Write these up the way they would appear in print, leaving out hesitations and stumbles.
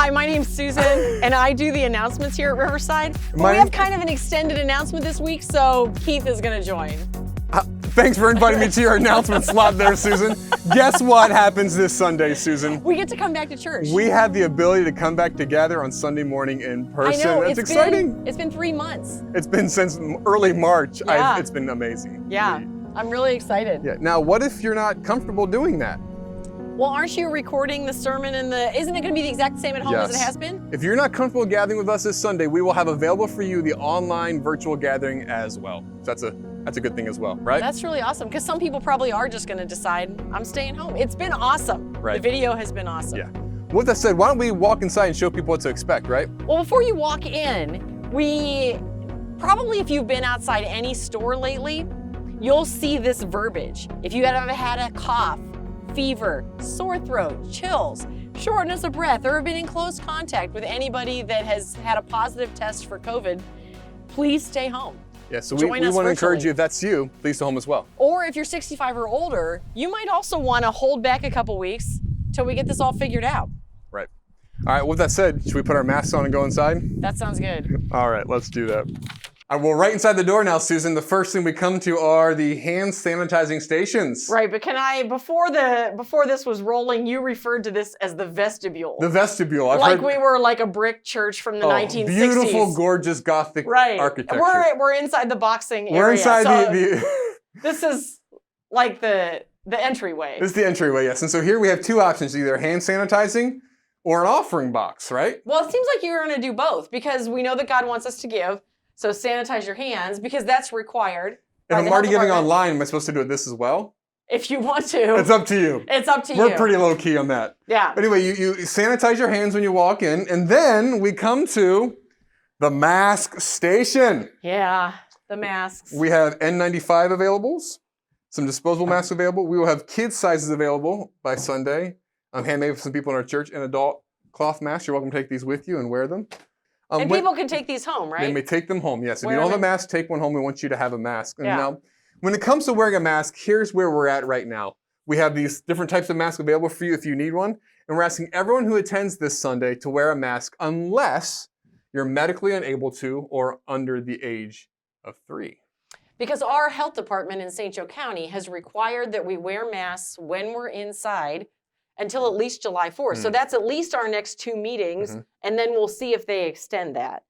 Hi, my name's Susan, and I do the announcements here at Riverside. We have kind of an extended announcement this week, so Keith is going to join. Thanks for inviting me to your announcement slot there, Susan. Guess what happens this Sunday, Susan? We get to come back to church. We have the ability to come back together on Sunday morning in person. I know, it's exciting. It's been 3 months. It's been since early March. Yeah. It's been amazing. Yeah, I'm really excited. Yeah. Now, what if you're not comfortable doing that? Well, aren't you recording the sermon isn't it going to be the exact same at home as it has been? If you're not comfortable gathering with us this Sunday, we will have available for you the online virtual gathering as well. So that's a good thing as well, right? That's really awesome, because some people probably are just going to decide, I'm staying home. It's been awesome. Right. The video has been awesome. Yeah. With that said, why don't we walk inside and show people what to expect, right? Well, before you walk in, probably if you've been outside any store lately, you'll see this verbiage. If you have had a cough, fever, sore throat, chills, shortness of breath, or have been in close contact with anybody that has had a positive test for COVID, please stay home. Yeah, so we want to encourage you, if that's you, please stay home as well. Or if you're 65 or older, you might also want to hold back a couple weeks till we get this all figured out. Right. All right, with that said, should we put our masks on and go inside? That sounds good. All right, let's do that. All right, well, right inside the door now, Susan, the first thing we come to are the hand sanitizing stations. Right, but before this was rolling, you referred to this as the vestibule. The vestibule. We were like a brick church from the 1960s. Beautiful, gorgeous Gothic architecture. We're inside the boxing area. We're inside This is like the entryway. This is the entryway, yes. And so here we have two options, either hand sanitizing or an offering box, right? Well, it seems like you're going to do both, because we know that God wants us to give. So sanitize your hands, because that's required. If I'm already giving online, am I supposed to do this as well? If you want to. It's up to you. It's up to you. We're pretty low key on that. Yeah. But anyway, you sanitize your hands when you walk in, and then we come to the mask station. Yeah, the masks. We have N95 availables, some disposable masks available. We will have kids sizes available by Sunday. Handmade for some people in our church, and adult cloth masks. You're welcome to take these with you and wear them. And people can take these home, right? They may take them home, yes. If you don't have a mask, take one home. We want you to have a mask. And now, when it comes to wearing a mask, here's where we're at right now. We have these different types of masks available for you if you need one. And we're asking everyone who attends this Sunday to wear a mask unless you're medically unable to or under the age of 3. Because our health department in St. Joe County has required that we wear masks when we're inside until at least July 4th. So that's at least our next 2 meetings, and then we'll see if they extend that.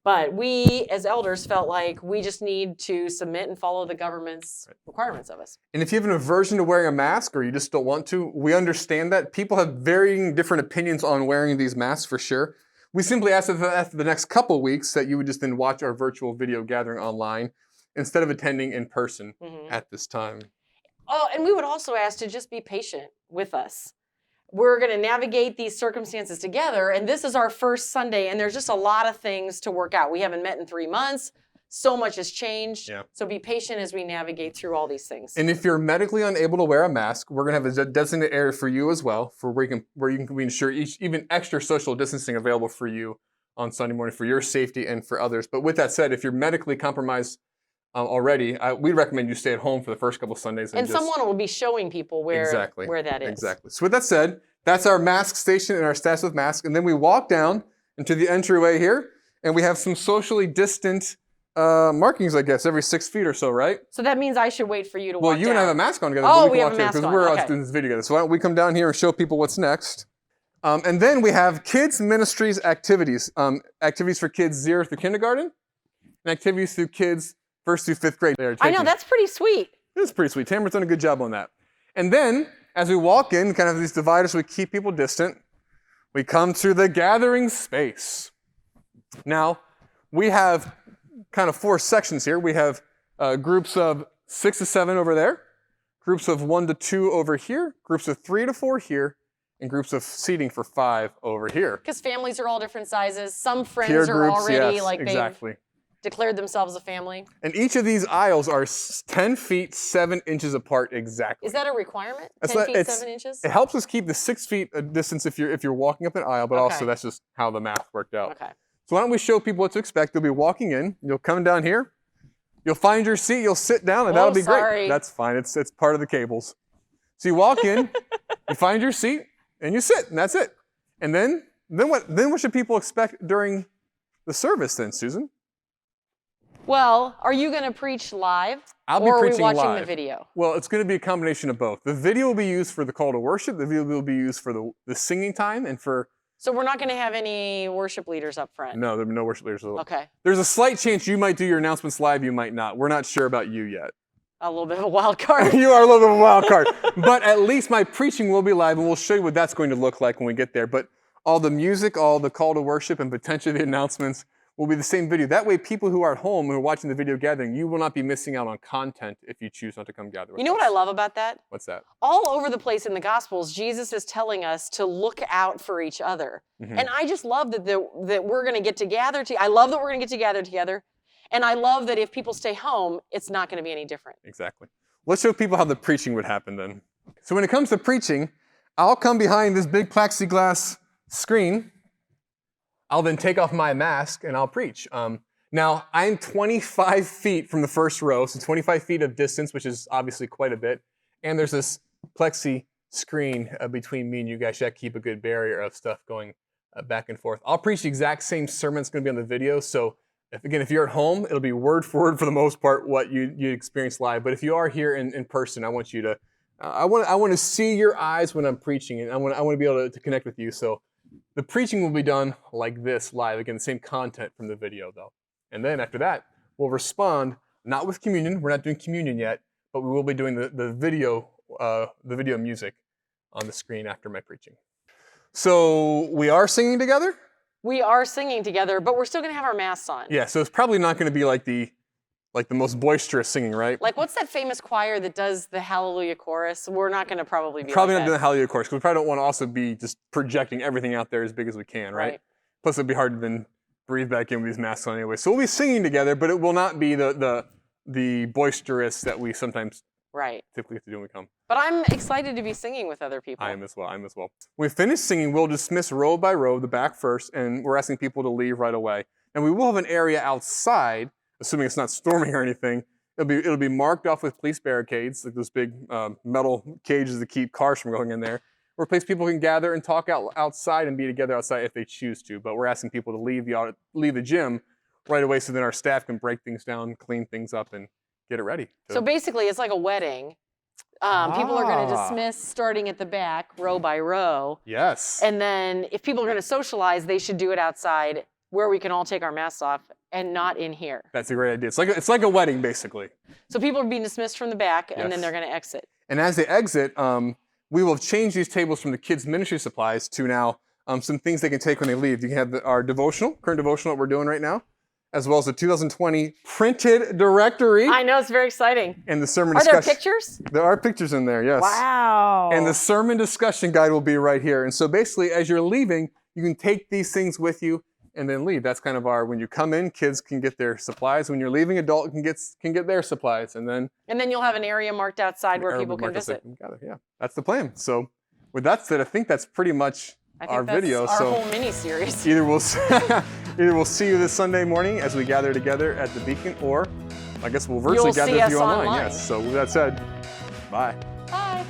But we, as elders, felt like we just need to submit and follow the government's requirements of us. And if you have an aversion to wearing a mask, or you just don't want to, we understand that. People have varying different opinions on wearing these masks for sure. We simply ask that after the next couple weeks that you would just then watch our virtual video gathering online instead of attending in person at this time. Oh, and we would also ask to just be patient with us. We're going to navigate these circumstances together, and this is our first Sunday, and there's just a lot of things to work out. We haven't met in 3 months. So much has changed. Yeah. So be patient as we navigate through all these things. And if you're medically unable to wear a mask, we're going to have a designated area for you as well, for where you can ensure even extra social distancing available for you on Sunday morning for your safety and for others. But with that said, if you're medically compromised already, we recommend you stay at home for the first couple of Sundays. And someone will be showing people where that is. Exactly. So with that said, that's our mask station and our status with masks. And then we walk down into the entryway here, and we have some socially distant markings, I guess, every 6 feet or so, right? So that means I should wait for you to walk down. Well, you and I have a mask on together. Oh, we have a mask on. Because we're out doing this video together. So why don't we come down here and show people what's next. And then we have kids ministries activities. Activities for kids 0 through kindergarten, and activities through kids 1st through 5th grade. I know, that's pretty sweet. It's pretty sweet. Tamara's done a good job on that. And then, as we walk in, kind of these dividers, we keep people distant. We come to the gathering space. Now, we have kind of 4 sections here. We have groups of 6 to 7 over there, groups of 1 to 2 over here, groups of 3 to 4 here, and groups of seating for 5 over here. Because families are all different sizes. Some friends are already exactly. Declared themselves a family. And each of these aisles are 10 feet, 7 inches apart exactly. Is that a requirement? 10 feet, 7 inches? It helps us keep the 6 feet distance if you're walking up an aisle, but also that's just how the math worked out. Okay. So why don't we show people what to expect. You'll be walking in. You'll come down here. You'll find your seat. You'll sit down, and that'll be great. That's fine. It's part of the cables. So you walk in, you find your seat, and you sit, and that's it. And then Then what should people expect during the service then, Susan? Well, are you going to preach live? I'll be or preaching are we watching live. the video? Well, it's going to be a combination of both. The video will be used for the call to worship. The video will be used for the singing time and for... So we're not going to have any worship leaders up front? No, there'll be no worship leaders. Okay. There's a slight chance you might do your announcements live, you might not. We're not sure about you yet. A little bit of a wild card. You are a little bit of a wild card. But at least my preaching will be live, and we'll show you what that's going to look like when we get there. But all the music, all the call to worship, and potentially the announcements will be the same video. That way, people who are at home who are watching the video gathering, you will not be missing out on content if you choose not to come gather with us. You know what I love about that? What's that? All over the place in the Gospels, Jesus is telling us to look out for each other. Mm-hmm. And I just love that we're going to get together. I love that we're going to get together. And I love that if people stay home, it's not going to be any different. Exactly. Let's show people how the preaching would happen then. So when it comes to preaching, I'll come behind this big plexiglass screen. I'll then take off my mask and I'll preach. Now, I'm 25 feet from the first row, so 25 feet of distance, which is obviously quite a bit. And there's this plexi screen between me and you guys. You have to keep a good barrier of stuff going back and forth. I'll preach the exact same sermon that's going to be on the video. So, if you're at home, it'll be word for word for the most part what you experience live. But if you are here in person, I want you to, I want to see your eyes when I'm preaching, and I want to be able to connect with you. So the preaching will be done like this live. Again, the same content from the video though. And then after that, we'll respond, not with communion. We're not doing communion yet, but we will be doing the video music on the screen after my preaching. So we are singing together? We are singing together, but we're still going to have our masks on. Yeah, so it's probably not going to be like the most boisterous singing, right? Like, what's that famous choir that does the Hallelujah chorus? We're not going to probably be Probably like not doing the Hallelujah chorus, because we probably don't want to also be just projecting everything out there as big as we can, right? Plus, it'd be hard to then breathe back in with these masks on anyway. So we'll be singing together, but it will not be the boisterous that we sometimes typically have to do when we come. But I'm excited to be singing with other people. I am as well. When we finish singing, we'll dismiss row by row, the back first, and we're asking people to leave right away. And we will have an area outside, assuming it's not storming or anything. It'll be marked off with police barricades, like those big metal cages that keep cars from going in there. Or a place people can gather and talk outside and be together outside if they choose to. But we're asking people to leave the gym right away so then our staff can break things down, clean things up, and get it ready. So basically, it's like a wedding. People are going to dismiss starting at the back, row by row. Yes. And then if people are going to socialize, they should do it outside where we can all take our masks off and not in here. That's a great idea. It's like a wedding, basically. So people are being dismissed from the back, and then they're going to exit. And as they exit, we will have changed these tables from the kids' ministry supplies to now some things they can take when they leave. You can have our current devotional that we're doing right now, as well as the 2020 printed directory. I know, it's very exciting. And the sermon discussion. Are there pictures? There are pictures in there, yes. Wow. And the sermon discussion guide will be right here. And so basically, as you're leaving, you can take these things with you and then leave. That's kind of when you come in, kids can get their supplies. When you're leaving, adult can get their supplies. And then you'll have an area marked outside where people can visit. Yeah, that's the plan. So with that said, I think that's pretty much our video. Our whole mini-series. Either we'll see you this Sunday morning as we gather together at the Beacon, or I guess we'll virtually gather with you online. Yes. So with that said, bye. Bye.